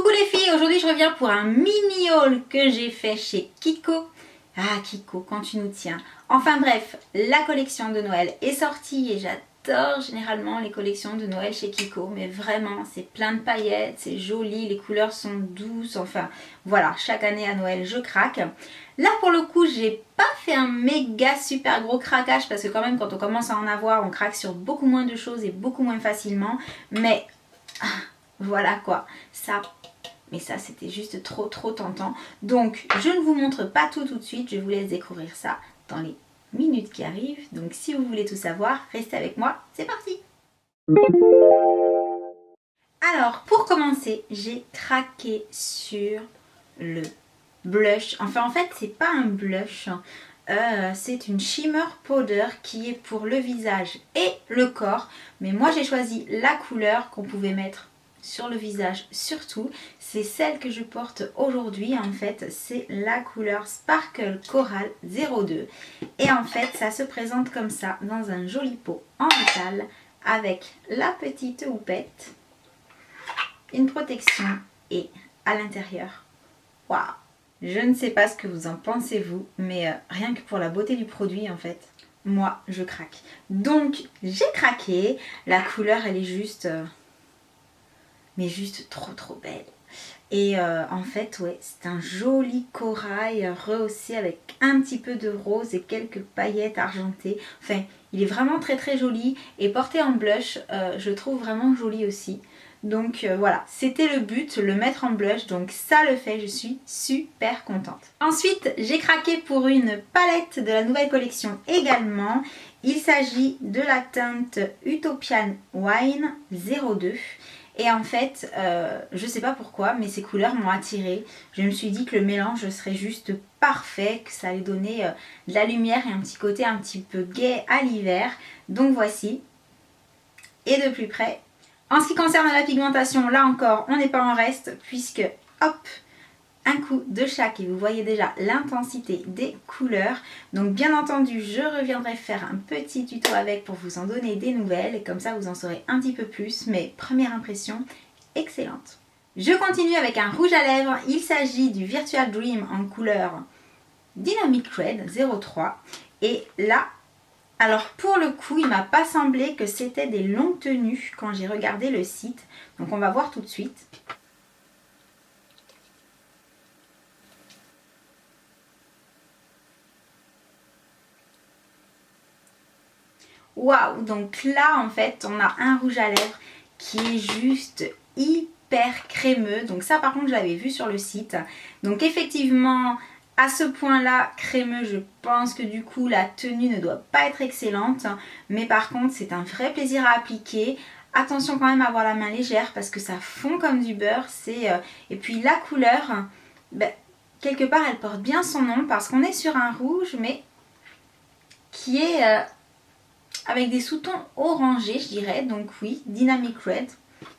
Coucou les filles, aujourd'hui je reviens pour un mini haul que j'ai fait chez Kiko. Ah Kiko, quand tu nous tiens. Enfin bref, la collection de Noël est sortie et j'adore généralement les collections de Noël chez Kiko. Mais vraiment, c'est plein de paillettes, c'est joli, les couleurs sont douces. Enfin voilà, chaque année à Noël je craque. Là pour le coup, j'ai pas fait un méga super gros craquage parce que quand même quand on commence à en avoir, on craque sur beaucoup moins de choses et beaucoup moins facilement. Mais voilà quoi, ça... Mais ça c'était juste trop tentant. Donc je ne vous montre pas tout de suite. Je vous laisse découvrir ça dans les minutes qui arrivent. Donc si vous voulez tout savoir, restez avec moi. C'est parti. Alors pour commencer, j'ai craqué sur le blush. Enfin en fait c'est pas un blush. C'est une shimmer powder qui est pour le visage et le corps. Mais moi j'ai choisi la couleur qu'on pouvait mettre sur le visage surtout. C'est celle que je porte aujourd'hui. En fait c'est la couleur Sparkle Coral 02. Et en fait ça se présente comme ça dans un joli pot en métal avec la petite houppette, une protection et à l'intérieur. Waouh! Je ne sais pas ce que vous en pensez vous, mais rien que pour la beauté du produit en fait, moi je craque. Donc j'ai craqué, la couleur elle est juste, mais juste trop belle. Et en fait ouais, c'est un joli corail rehaussé avec un petit peu de rose et quelques paillettes argentées. Enfin il est vraiment très joli et porté en blush, je trouve vraiment joli aussi. Donc voilà, c'était le but, le mettre en blush, donc ça le fait, je suis super contente. Ensuite, j'ai craqué pour une palette de la nouvelle collection également. Il s'agit de la teinte Utopian Wine 02. Et en fait, je sais pas pourquoi, mais ces couleurs m'ont attirée. Je me suis dit que le mélange serait juste parfait, que ça allait donner de la lumière et un petit côté un petit peu gai à l'hiver. Donc voici. Et de plus près. En ce qui concerne la pigmentation, là encore, on n'est pas en reste puisque, hop, un coup de chaque et vous voyez déjà l'intensité des couleurs. Donc bien entendu, je reviendrai faire un petit tuto avec pour vous en donner des nouvelles et comme ça vous en saurez un petit peu plus. Mais première impression, excellente. Je continue avec un rouge à lèvres. Il s'agit du Virtual Dream en couleur Dynamic Red 03. Et là, alors pour le coup, il m'a pas semblé que c'était des longues tenues quand j'ai regardé le site. Donc on va voir tout de suite. Waouh! Donc là en fait on a un rouge à lèvres qui est juste hyper crémeux. Donc ça par contre je l'avais vu sur le site. Donc effectivement... À ce point là, crémeux, je pense que du coup la tenue ne doit pas être excellente. Mais par contre c'est un vrai plaisir à appliquer. Attention quand même à avoir la main légère parce que ça fond comme du beurre. Et puis la couleur, quelque part elle porte bien son nom parce qu'on est sur un rouge mais qui est avec des sous-tons orangés je dirais. Donc oui, Dynamic Red,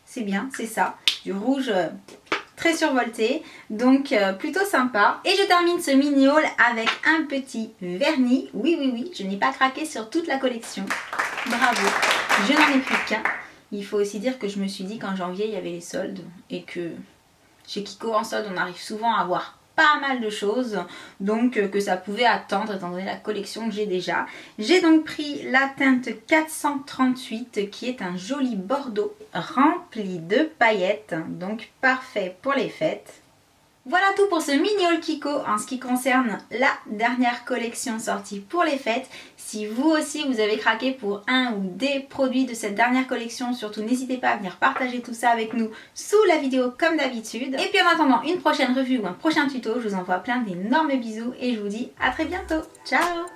c'est bien, c'est ça. Du rouge... très survolté, donc plutôt sympa. Et je termine ce mini haul avec un petit vernis. Oui, je n'ai pas craqué sur toute la collection. Bravo, je n'en ai plus qu'un. Il faut aussi dire que je me suis dit qu'en janvier il y avait les soldes et que chez Kiko en solde on arrive souvent à avoir pas mal de choses, donc que ça pouvait attendre étant donné la collection que j'ai déjà. J'ai donc pris la teinte 438 qui est un joli bordeaux rempli de paillettes, donc parfait pour les fêtes. Voilà tout pour ce mini haul Kiko en ce qui concerne la dernière collection sortie pour les fêtes. Si vous aussi vous avez craqué pour un ou des produits de cette dernière collection, surtout n'hésitez pas à venir partager tout ça avec nous sous la vidéo comme d'habitude. Et puis en attendant une prochaine revue ou un prochain tuto, je vous envoie plein d'énormes bisous et je vous dis à très bientôt. Ciao!